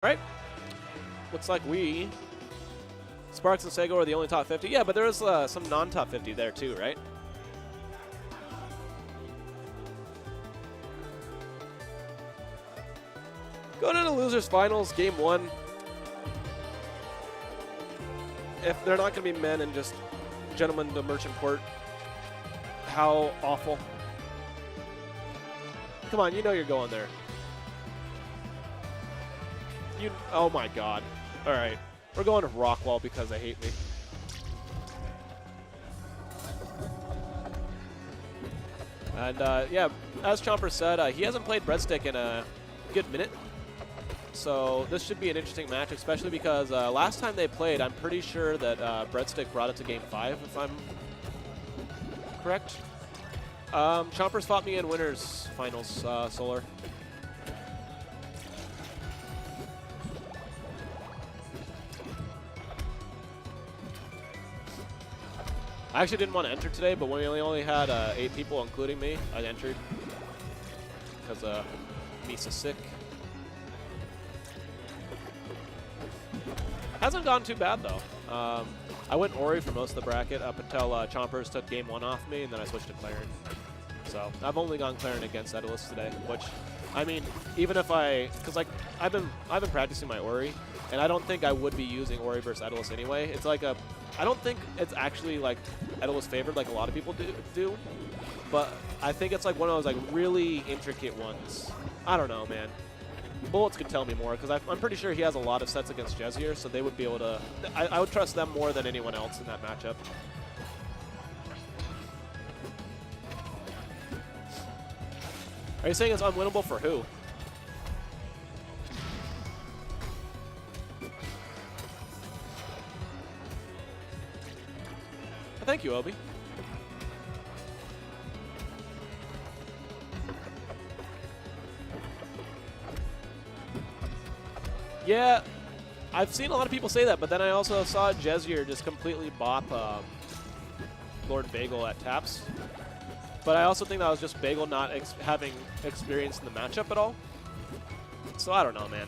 Right. Looks like Sparks and Sego are the only top 50. Yeah, but there is some non-top 50 there too, right? Going into losers finals, game 1. If they're not going to be men and just gentlemen to merchant port, how awful. Come on, you know you're going there. Oh my god. Alright. We're going to Rockwall because they hate me. And yeah, as Chompers said, he hasn't played Breadstick in a good minute. So this should be an interesting match, especially because last time they played, I'm pretty sure that Breadstick brought it to game 5, if I'm correct. Chompers fought me in winners finals, Solar. I actually didn't want to enter today, but when we only had 8 people, including me, I entered because Misa's sick. Hasn't gone too bad though. I went Ori for most of the bracket up until Chompers took game 1 off me, and then I switched to Claren. So I've only gone Claren against Etalus today, which, I mean, even if because like I've been practicing my Ori, and I don't think I would be using Ori versus Etalus anyway. It's like I don't think it's actually like Etalus favored like a lot of people do, but I think it's like one of those like really intricate ones. I don't know, man. Bullets could tell me more because I'm pretty sure he has a lot of sets against Jezier, so they would be able to. I would trust them more than anyone else in that matchup. Are you saying it's unwinnable for who? Thank you, Obi. Yeah, I've seen a lot of people say that, but then I also saw Jezier just completely bop Lord Bagel at taps. But I also think that was just Bagel not having experience in the matchup at all. So I don't know, man.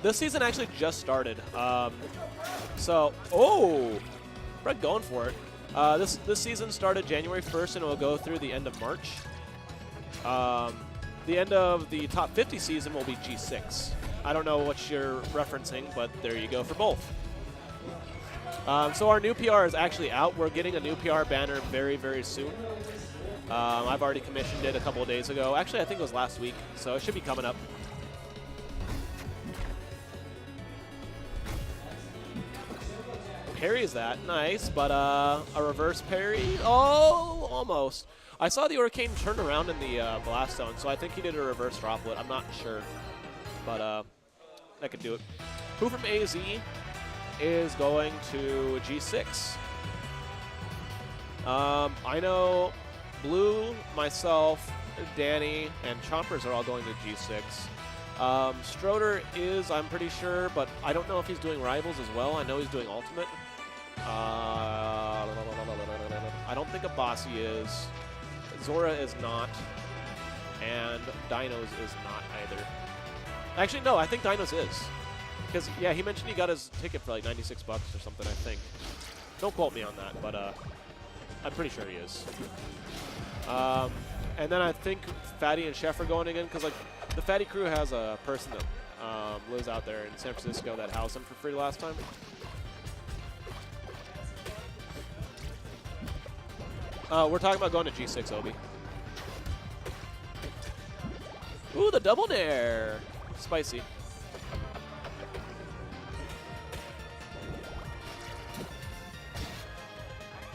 This season actually just started. Oh, Brett going for it. This season started January 1st and it will go through the end of March. The end of the top 50 season will be G6. I don't know what you're referencing, but there you go for both. So our new PR is actually out. We're getting a new PR banner very, very soon. I've already commissioned it a couple of days ago. Actually, I think it was last week, so it should be coming up. Parries that, nice, but a reverse parry, oh, almost. I saw the Orcane turn around in the blast zone, so I think he did a reverse droplet. I'm not sure, but I could do it. Who from AZ is going to G6? I know Blue, myself, Danny, and Chompers are all going to G6. Stroder is, I'm pretty sure, but I don't know if he's doing Rivals as well. I know he's doing Ultimate. I don't think Abasi is. Zora is not. And Dinos is not either. Actually, no, I think Dinos is. Because, yeah, he mentioned he got his ticket for like 96 bucks or something, I think. Don't quote me on that, but I'm pretty sure he is. And then I think Fatty and Chef are going again, because like the Fatty crew has a person that lives out there in San Francisco that housed him for free last time. We're talking about going to G6, Obi. Ooh, the double nair. Spicy.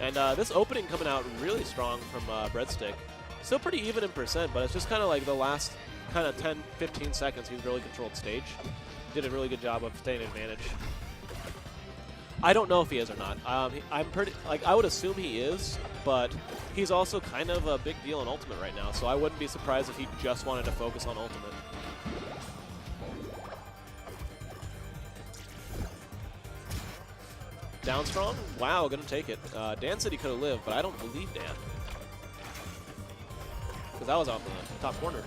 And this opening coming out really strong from Breadstick. Still pretty even in percent, but it's just kind of like the last kind of 10, 15 seconds he's really controlled stage. Did a really good job of staying in advantage. I don't know if he is or not. I'm pretty, like, I would assume he is, but he's also kind of a big deal in Ultimate right now, so I wouldn't be surprised if he just wanted to focus on Ultimate. Down strong? Wow, gonna take it. Dan said he could have lived, but I don't believe Dan. Because that was off the top corner.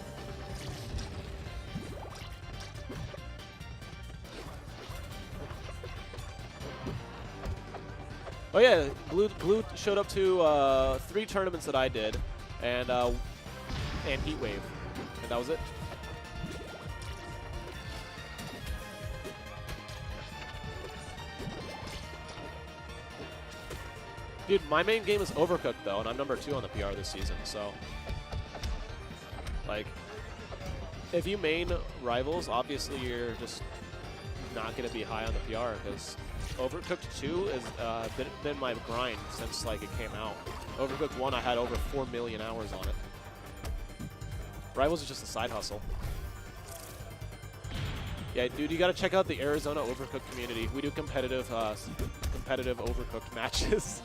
Oh yeah, Blue showed up to 3 tournaments that I did, and Heat Wave, and that was it. Dude, my main game is Overcooked though, and I'm number 2 on the PR this season, so like, if you main Rivals, obviously you're just not gonna be high on the PR because Overcooked 2 has been my grind since like it came out. Overcooked 1, I had over 4 million hours on it. Rivals is just a side hustle. Yeah, dude, you gotta check out the Arizona Overcooked community. We do competitive Overcooked matches.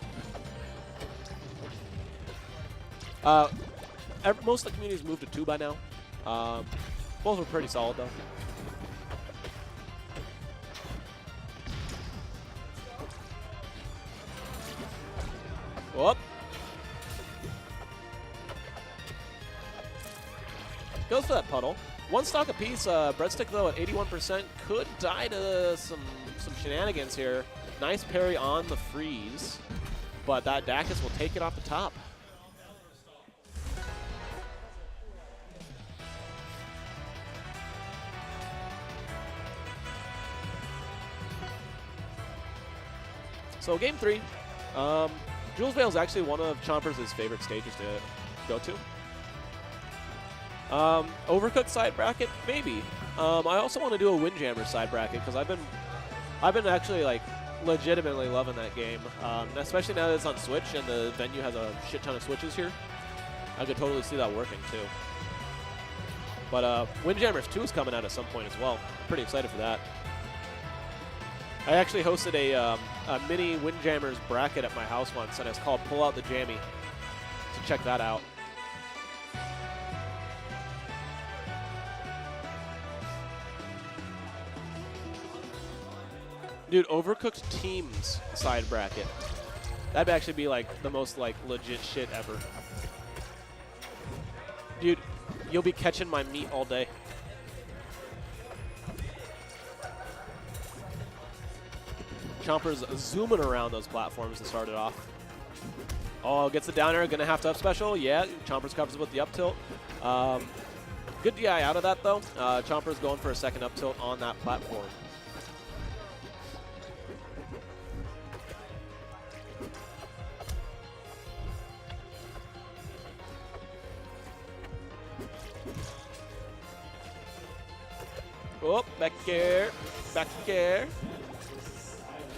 Most of the communities moved to 2 by now. Both were pretty solid though. Whoop. Goes for that puddle. 1 stock apiece. Breadstick though at 81% could die to some shenanigans here. Nice parry on the freeze, but that Dacus will take it off the top. So game 3. Jules Vale is actually one of Chompers' favorite stages to go to. Overcooked side bracket, maybe. I also want to do a Windjammer side bracket because I've been actually like legitimately loving that game, especially now that it's on Switch and the venue has a shit ton of Switches here. I could totally see that working too. But Windjammers 2 is coming out at some point as well. I'm pretty excited for that. I actually hosted a mini Windjammers bracket at my house once, and it's called Pull Out the Jammy. So check that out. Dude, Overcooked Teams side bracket. That'd actually be like the most like legit shit ever. Dude, you'll be catching my meat all day. Chompers zooming around those platforms to start it off. Oh, gets the down air, gonna have to up special. Yeah, Chompers covers with the up tilt. Good DI out of that though. Chompers going for a second up tilt on that platform. Oh, back air, back air.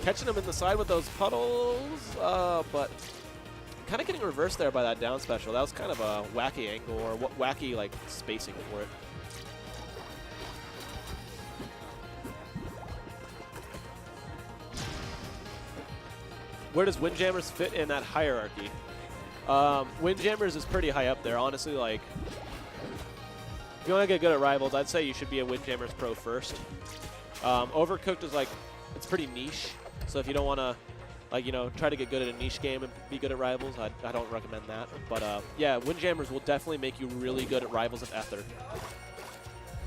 Catching him in the side with those puddles, but kind of getting reversed there by that down special. That was kind of a wacky angle or wacky like spacing for it. Where does Windjammers fit in that hierarchy? Windjammers is pretty high up there, honestly. Like, if you want to get good at Rivals, I'd say you should be a Windjammers pro first. Overcooked is like, it's pretty niche. So if you don't want to, like, you know, try to get good at a niche game and be good at Rivals, I don't recommend that. But yeah, Windjammers will definitely make you really good at Rivals of Ether.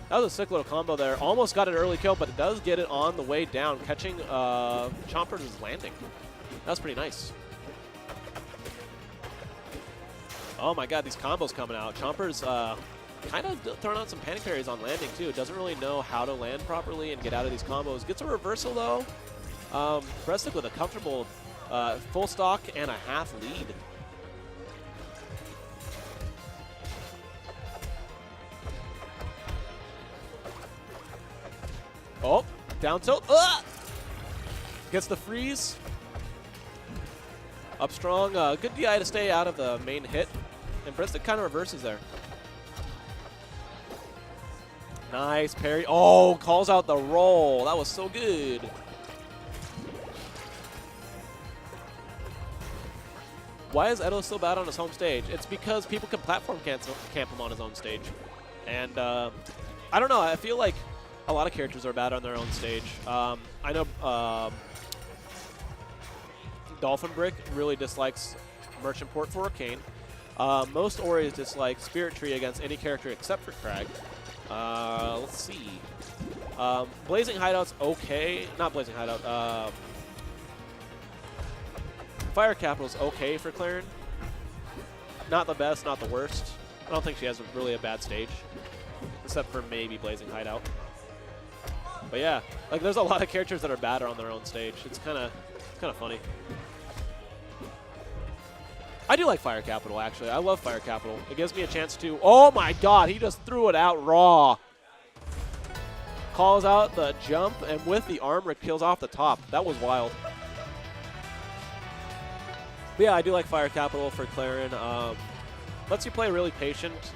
That was a sick little combo there. Almost got an early kill, but it does get it on the way down, catching Chompers' landing. That was pretty nice. Oh my god, these combos coming out. Chompers kind of throwing out some panic parries on landing too. Doesn't really know how to land properly and get out of these combos. Gets a reversal though. Breadstick with a comfortable full stock and a half lead. Oh, down tilt. Gets the freeze. Up strong. Good DI to stay out of the main hit. And Breadstick kind of reverses there. Nice parry. Oh, calls out the roll. That was so good. Why is Etalus so bad on his home stage? It's because people can platform camp him on his own stage. And I don't know. I feel like a lot of characters are bad on their own stage. I know Dolphin Brick really dislikes Merchant Port for Orcane. Most Oris dislike Spirit Tree against any character except for Crag. Let's see. Blazing Hideout's okay. Not Blazing Hideout. Fire Capital's okay for Clarin. Not the best, not the worst. I don't think she has really a bad stage, except for maybe Blazing Hideout. But yeah, like there's a lot of characters that are bad on their own stage. It's kind of funny. I do like Fire Capital, actually. I love Fire Capital. It gives me a chance to... Oh, my God. He just threw it out raw. Calls out the jump, and with the armor, it peels off the top. That was wild. But yeah, I do like Fire Capital for Clarin. Lets you play really patient,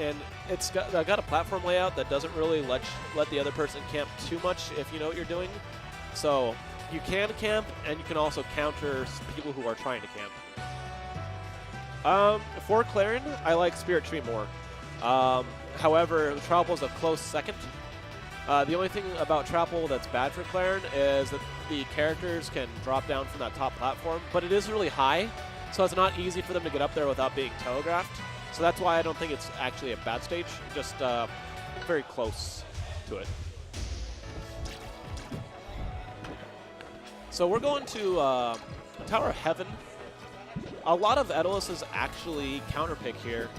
and it's got a platform layout that doesn't really let the other person camp too much if you know what you're doing. So you can camp, and you can also counter people who are trying to camp. For Clarin, I like Spirit Tree more. However, Trapple is a close second. The only thing about Trapple that's bad for Clarin is that the characters can drop down from that top platform, but it is really high, so it's not easy for them to get up there without being telegraphed. So that's why I don't think it's actually a bad stage, just very close to it. So we're going to Tower of Heaven. A lot of Etalus is actually counterpick here.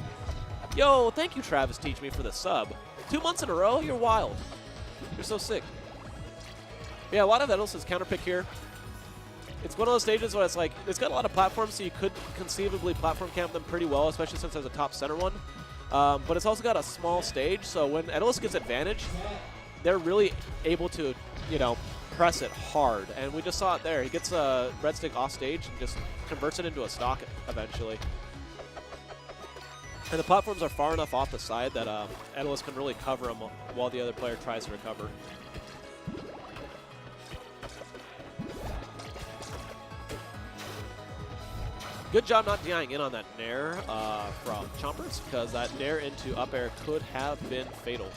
Yo, thank you, Travis, teach me for the sub. 2 months in a row? You're wild. You're so sick. Yeah, a lot of Etalus is counterpick here. It's one of those stages where it's like, it's got a lot of platforms, so you could conceivably platform camp them pretty well, especially since there's a top center one. But it's also got a small stage, so when Etalus gets advantage, they're really able to, you know, press it hard. And we just saw it there. He gets a Breadstick off stage and just converts it into a stock eventually. And the platforms are far enough off the side that Etalus can really cover them while the other player tries to recover. Good job not DIing in on that nair from Chompers, because that nair into up air could have been fatal.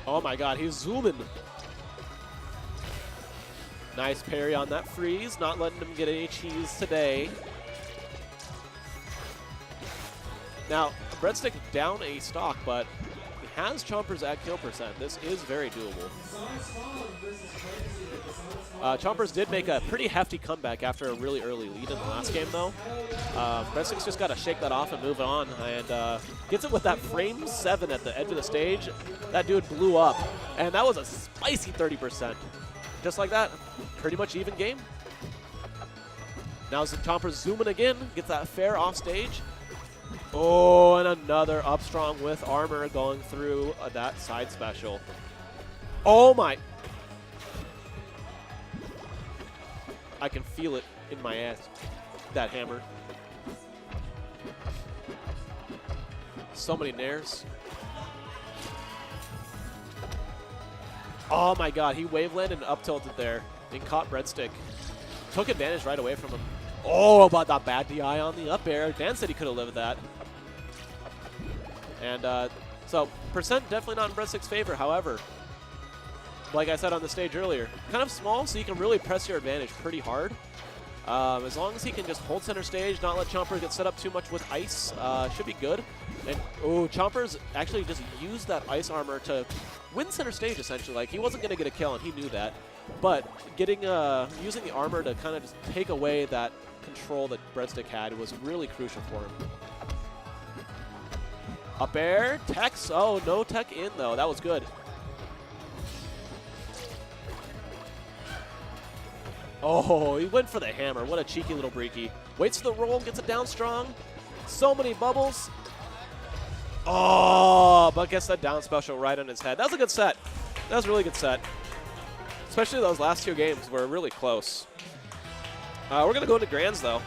Oh my God, he's zooming. Nice parry on that freeze, not letting him get any cheese today. Now, Breadstick down a stock, but he has Chompers at kill percent. This is very doable. Chompers did make a pretty hefty comeback after a really early lead in the last game, though. Breadstick's just got to shake that off and move on, and gets it with that frame 7 at the edge of the stage. That dude blew up, and that was a spicy 30%. Just like that, pretty much even game. Now Chompers zooming again, gets that fair off stage. Oh, and another up strong with armor going through that side special. Oh my. I can feel it in my ass, that hammer. So many nairs. Oh my God, he wave landed and up tilted there and caught Breadstick. Took advantage right away from him. Oh, about that bad DI on the up air. Dan said he could have lived that. And so percent definitely not in Breadstick's favor. However, like I said on the stage earlier, kind of small, so you can really press your advantage pretty hard. As long as he can just hold center stage, not let Chompers get set up too much with ice, should be good. And oh, Chompers actually just used that ice armor to win center stage, essentially. Like, he wasn't going to get a kill, and he knew that. But getting using the armor to kind of just take away that control that Breadstick had was really crucial for him. Up air, techs. Oh, no tech in, though. That was good. Oh, he went for the hammer. What a cheeky little breaky. Waits for the roll, gets it down strong. So many bubbles. Oh, but gets that down special right on his head. That was a good set. That was a really good set. Especially those last 2 games were really close. We're going to go into Grands, though.